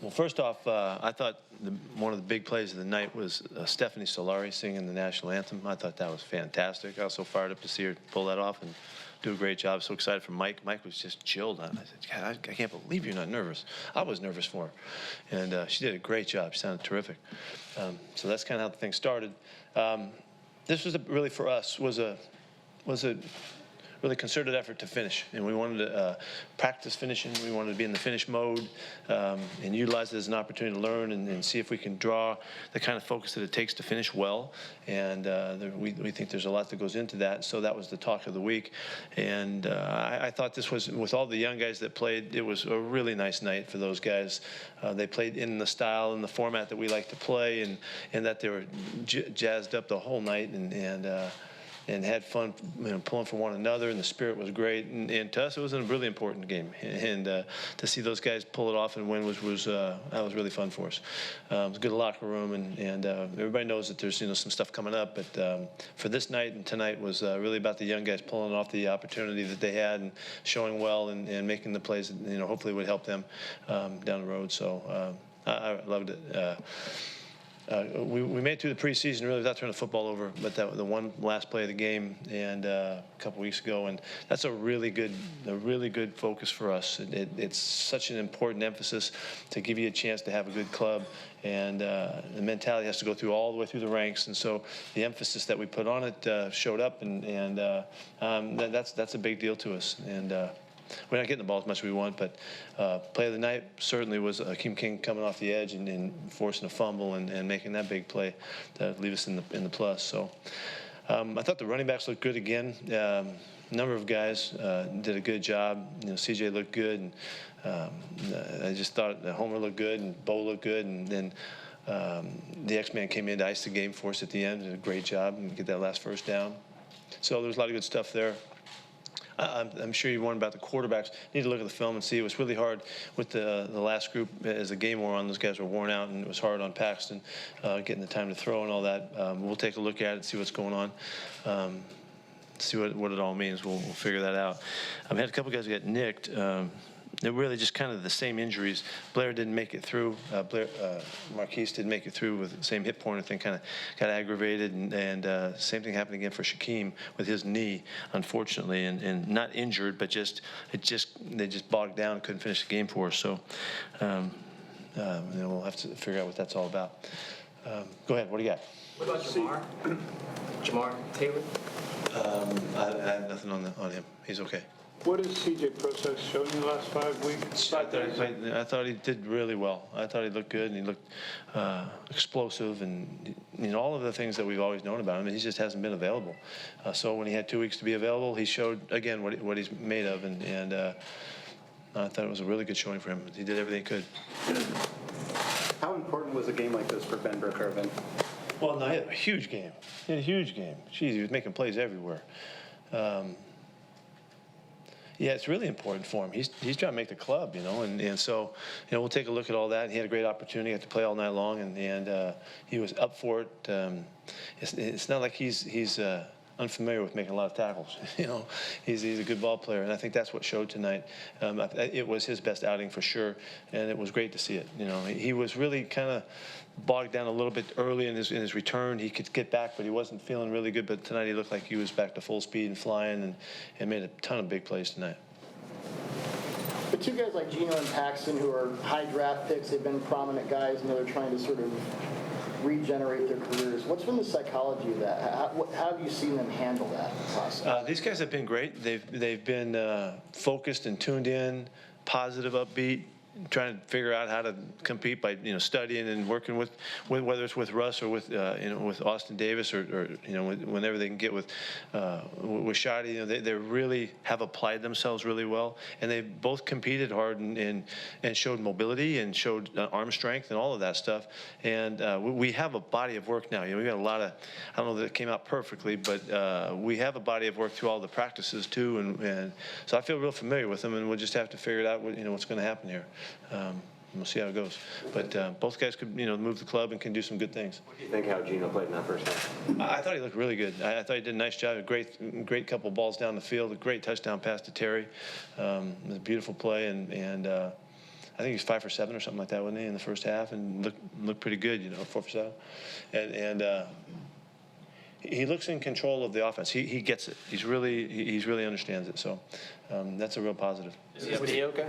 Well, first off, I thought one of the big plays of the night was Stephanie Solari singing the national anthem. I thought that was fantastic. I was so fired up to see her pull that off and do a great job. So excited for Mike. Mike was just chilled on it. I said, God, I can't believe you're not nervous. I was nervous for her. And she did a great job. She sounded terrific. So that's kind of how the thing started. This was really, for us, was a really concerted effort to finish, and we wanted to practice finishing. We wanted to be in the finish mode and utilize it as an opportunity to learn and see if we can draw the kind of focus that it takes to finish well. And we think there's a lot that goes into that. So that was the talk of the week. And I thought this was, with all the young guys that played, it was a really nice night for those guys. They played in the style and the format that we like to play, and that they were jazzed up the whole night and had fun, pulling for one another, and the spirit was great. And to us, it was a really important game. And to see those guys pull it off and win that was really fun for us. It was a good locker room, and everybody knows that there's some stuff coming up. But for this night and tonight was really about the young guys pulling off the opportunity that they had and showing well and making the plays that hopefully would help them down the road. So I loved it. We made it through the preseason really without turning the football over, but the one last play of the game and a couple weeks ago, and that's a really good focus for us. It's such an important emphasis to give you a chance to have a good club, and the mentality has to go through all the way through the ranks, and so the emphasis that we put on it showed up, and that's a big deal to us. And we're not getting the ball as much as we want, but play of the night certainly was Akeem King coming off the edge and forcing a fumble and making that big play to leave us in the plus. So I thought the running backs looked good again. A number of guys did a good job. CJ looked good, and I just thought Homer looked good and Bo looked good, and then the X-Man came in to ice the game for us at the end. Did a great job and get that last first down. So there was a lot of good stuff there. I'm sure you wondered about the quarterbacks. You need to look at the film and see. It was really hard with the last group as the game wore on. Those guys were worn out, and it was hard on Paxton getting the time to throw and all that. We'll take a look at it, see what's going on, see what it all means. We'll figure that out. I had a couple guys who got nicked. They're really just kind of the same injuries. Blair didn't make it through. Marquise didn't make it through with the same hip pointer thing, kind of got aggravated. And same thing happened again for Shaquem with his knee, unfortunately, and not injured, but they just bogged down and couldn't finish the game for us. So we'll have to figure out what that's all about. Go ahead. What do you got? What about Jamar? Jamar Taylor? I have nothing on him. He's okay. What has C.J. Process shown you the last 5 weeks? I thought he did really well. I thought he looked good, and he looked explosive, and all of the things that we've always known about him. He just hasn't been available. So when he had 2 weeks to be available, he showed again what he's made of, and I thought it was a really good showing for him. He did everything he could. How important was a game like this for Ben Burke-Irvin? Well, no, he had a huge game. He had a huge game. Jeez, he was making plays everywhere. Yeah, it's really important for him. He's trying to make the club, and so we'll take a look at all that. He had a great opportunity, got to play all night long, and he was up for it. It's not like he's unfamiliar with making a lot of tackles. He's a good ball player, and I think that's what showed tonight. It was his best outing for sure, and it was great to see it. He was really kind of bogged down a little bit early in his return. He could get back, but he wasn't feeling really good. But tonight he looked like he was back to full speed and flying, and made a ton of big plays tonight. But two guys like Geno and Paxton, who are high draft picks, they've been prominent guys, and they're trying to sort of regenerate their careers. What's been the psychology of that? How have you seen them handle that process? These guys have been great. They've been focused and tuned in, positive, upbeat, trying to figure out how to compete by studying and working with whether it's with Russ or with with Austin Davis or whenever they can get with Shadi. They really have applied themselves really well, and they both competed hard and showed mobility and showed arm strength and all of that stuff. And we have a body of work now. We got a lot of, I don't know that it came out perfectly, but we have a body of work through all the practices too, and so I feel real familiar with them, and we'll just have to figure it out what's going to happen here. We'll see how it goes. But both guys could, move the club and can do some good things. What do you think how Geno played in that first half? I thought he looked really good. I thought he did a nice job. A great couple balls down the field. A great touchdown pass to Terry. It was a beautiful play, and I think he was 5 for 7 or something like that, wasn't he, in the first half, and looked pretty good, 4 for 7, and he looks in control of the offense. He gets it. He really understands it. So that's a real positive. Is his knee okay?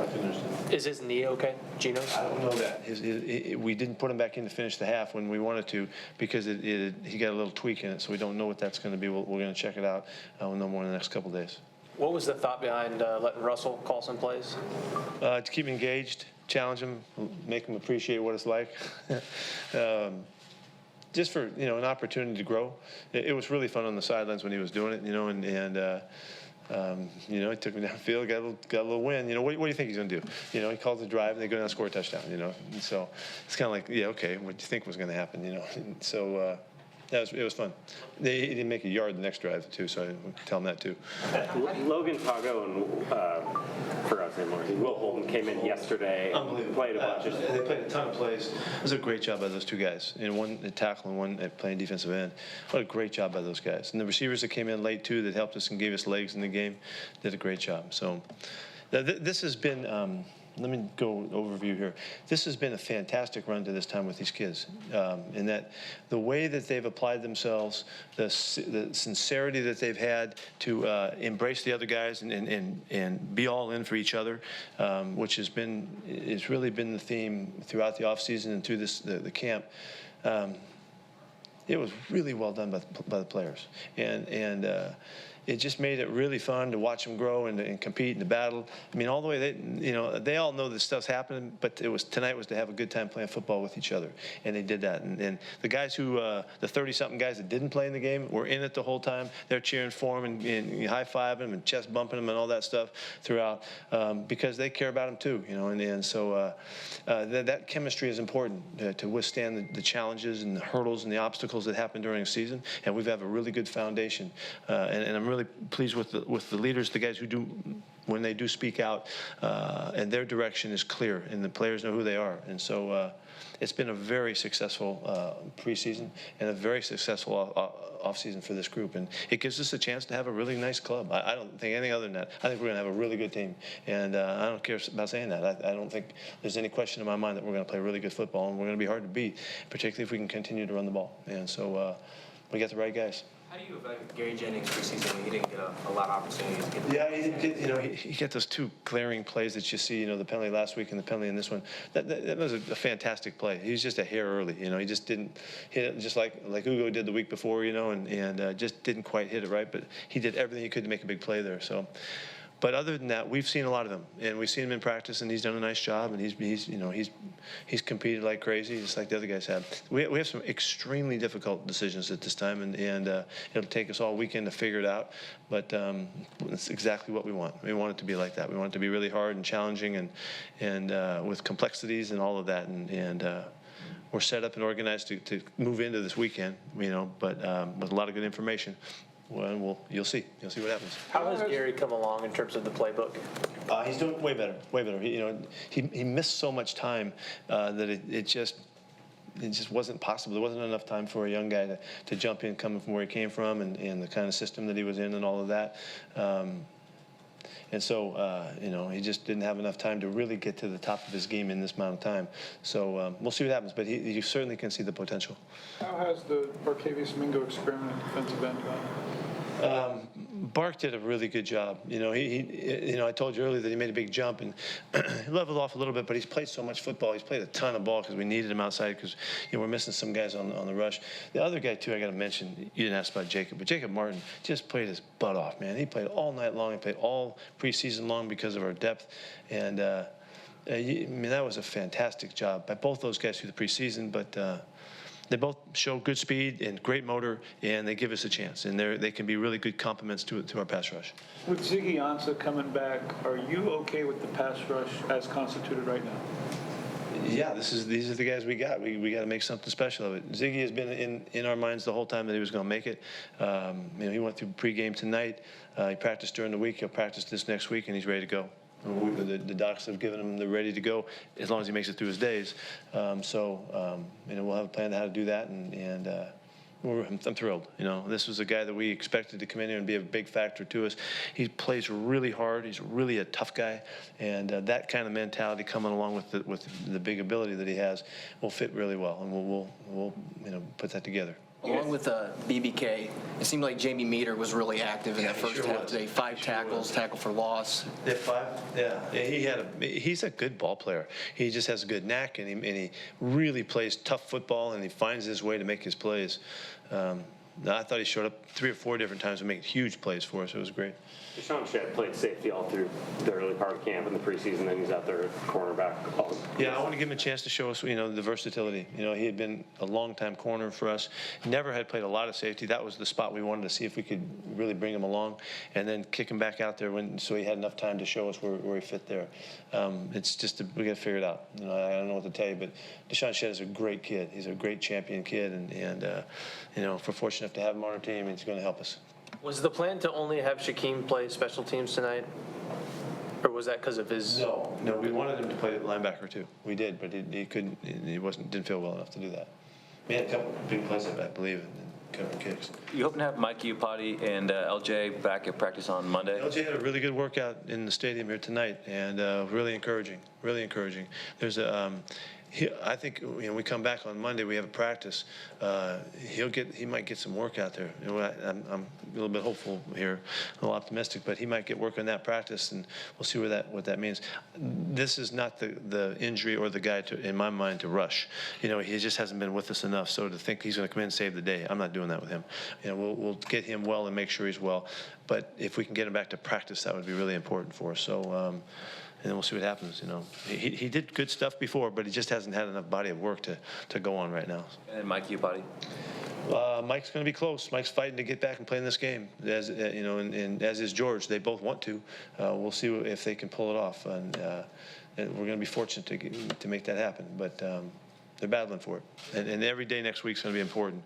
I can understand. Is his knee okay, Gino's? I don't know that. We didn't put him back in to finish the half when we wanted to because he got a little tweak in it, so we don't know what that's going to be. We're going to check it out. We'll know more in the next couple of days. What was the thought behind letting Russell call some plays? To keep him engaged, challenge him, make him appreciate what it's like. Just for an opportunity to grow. It was really fun on the sidelines when he was doing it, and he took me downfield, got a little win. What do you think he's going to do? He calls the drive and they go down and score a touchdown. And so it's kind of like, yeah, okay, what do you think was going to happen? And so it was fun. He didn't make a yard the next drive too, so I tell him that too. Logan Tago and forgot his name already. Will Holden came in yesterday. Unbelievable. Played a bunch. They played a ton of plays. It was a great job by those two guys. One at tackle and one at playing defensive end. What a great job by those guys. And the receivers that came in late too, that helped us and gave us legs in the game, did a great job. So this has been. Let me go overview here. This has been a fantastic run to this time with these kids, in that the way that they've applied themselves, the sincerity that they've had to embrace the other guys and be all in for each other, which it's really been the theme throughout the offseason and through the camp. It was really well done by the players, and it just made it really fun to watch them grow and compete in the battle. I mean, all the way they all know this stuff's happening, but tonight was to have a good time playing football with each other, and they did that. And the guys the 30-something guys that didn't play in the game were in it the whole time. They're cheering for them and high-fiving them and chest bumping them and all that stuff throughout because they care about them too, And so that chemistry is important to withstand the challenges and the hurdles and the obstacles that happen during a season. And we've have a really good foundation, and I'm really pleased with the leaders, the guys who do, when they do speak out, and their direction is clear, and the players know who they are. And so it's been a very successful preseason and a very successful offseason for this group, and it gives us a chance to have a really nice club. I don't think anything other than that. I think we're going to have a really good team, and I don't care about saying that. I don't think there's any question in my mind that we're going to play really good football, and we're going to be hard to beat, particularly if we can continue to run the ball. And so we got the right guys. How do you evaluate Gary Jennings preseason when he didn't get a lot of opportunities to get Yeah, he got those two glaring plays that you see, the penalty last week and the penalty in this one. That was a fantastic play. He was just a hair early, he just didn't hit it just like Ugo did the week before, and just didn't quite hit it right, but he did everything he could to make a big play there. So. But other than that, we've seen a lot of him, and we've seen him in practice, and he's done a nice job, and he's competed like crazy, just like the other guys have. We have some extremely difficult decisions at this time, and it'll take us all weekend to figure it out. But it's exactly what we want. We want it to be like that. We want it to be really hard and challenging, and with complexities and all of that, and we're set up and organized to move into this weekend, but with a lot of good information. Well, you'll see. You'll see what happens. How has Gary come along in terms of the playbook? He's doing way better, way better. He missed so much time that it just wasn't possible. There wasn't enough time for a young guy to jump in, coming from where he came from, and the kind of system that he was in, and all of that. And so, he just didn't have enough time to really get to the top of his game in this amount of time. So we'll see what happens, but you certainly can see the potential. How has the Barcavius Mingo experiment at defensive end gone? Bark did a really good job. I told you earlier that he made a big jump and he leveled off a little bit, but he's played so much football. He's played a ton of ball because we needed him outside because we're missing some guys on the rush. The other guy too, I got to mention. You didn't ask about Jacob, but Jacob Martin just played his butt off, man. He played all night long. He played all preseason long because of our depth, and that was a fantastic job by both those guys through the preseason, but. They both show good speed and great motor, and they give us a chance. And they can be really good complements to our pass rush. With Ziggy Ansah coming back, are you okay with the pass rush as constituted right now? Yeah, these are the guys we got. We got to make something special of it. Ziggy has been in our minds the whole time that he was going to make it. He went through pregame tonight. He practiced during the week. He'll practice this next week, and he's ready to go. The docs have given him the ready to go as long as he makes it through his days. We'll have a plan to how to do that, and I'm thrilled. This was a guy that we expected to come in here and be a big factor to us. He plays really hard. He's really a tough guy, and that kind of mentality coming along with the big ability that he has will fit really well, and we'll put that together. Along with BBK, it seemed like Jamie Meter was really active in that first sure half was. today. 5 tackles, tackle for loss. Yeah, 5. Yeah, he's a good ball player. He just has a good knack, and he really plays tough football, and he finds his way to make his plays. I thought he showed up 3 or 4 different times and made huge plays for us. It was great. Deshaun Shedd played safety all through the early part of camp in the preseason, then he's out there at cornerback. Yeah, I want to give him a chance to show us, the versatility. He had been a long-time corner for us. Never had played a lot of safety. That was the spot we wanted to see if we could really bring him along, and then kick him back out there so he had enough time to show us where he fit there. It's just we got to figure it out. I don't know what to tell you, but Deshaun Shedd is a great kid. He's a great champion kid, and if we're fortunate enough to have him on our team, he's going to help us. Was the plan to only have Shaquem play special teams tonight? Or was that because of his... No, we wanted him to play linebacker too. We did, but he couldn't. He didn't feel well enough to do that. We had a couple big plays, I believe, and cover kicks. You hoping to have Mike Iupati and LJ back at practice on Monday? LJ had a really good workout in the stadium here tonight, and really encouraging. Really encouraging. There's I think when we come back on Monday, we have a practice. He might get some work out there. I'm a little bit hopeful here, a little optimistic, but he might get work on that practice, and we'll see what that means. This is not the injury or the guy in my mind to rush. He just hasn't been with us enough. So to think he's going to come in and save the day, I'm not doing that with him. We'll get him well and make sure he's well. But if we can get him back to practice, that would be really important for us. So. And then we'll see what happens. He did good stuff before, but he just hasn't had enough body of work to go on right now. And then Mike Iupati? Mike's going to be close. Mike's fighting to get back and play in this game, as and as is George. They both want to. We'll see if they can pull it off, and we're going to be fortunate to make that happen. But they're battling for it, and every day next week is going to be important.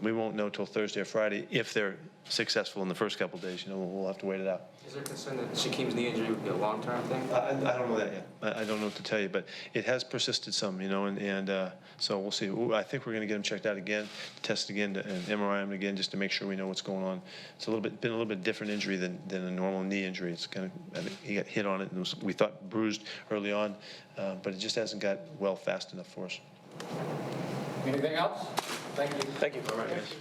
We won't know till Thursday or Friday if they're successful in the first couple of days. We'll have to wait it out. Is there concern that Shaquem's knee injury would be a long-term thing? I don't know that yet. I don't know what to tell you, but it has persisted some, and so we'll see. I think we're going to get him checked out again, test again, and MRI him again, just to make sure we know what's going on. It's been a little bit different injury than a normal knee injury. It's I think he got hit on it, and we thought bruised early on, but it just hasn't got well fast enough for us. Anything else? Thank you. Thank you. All right, guys.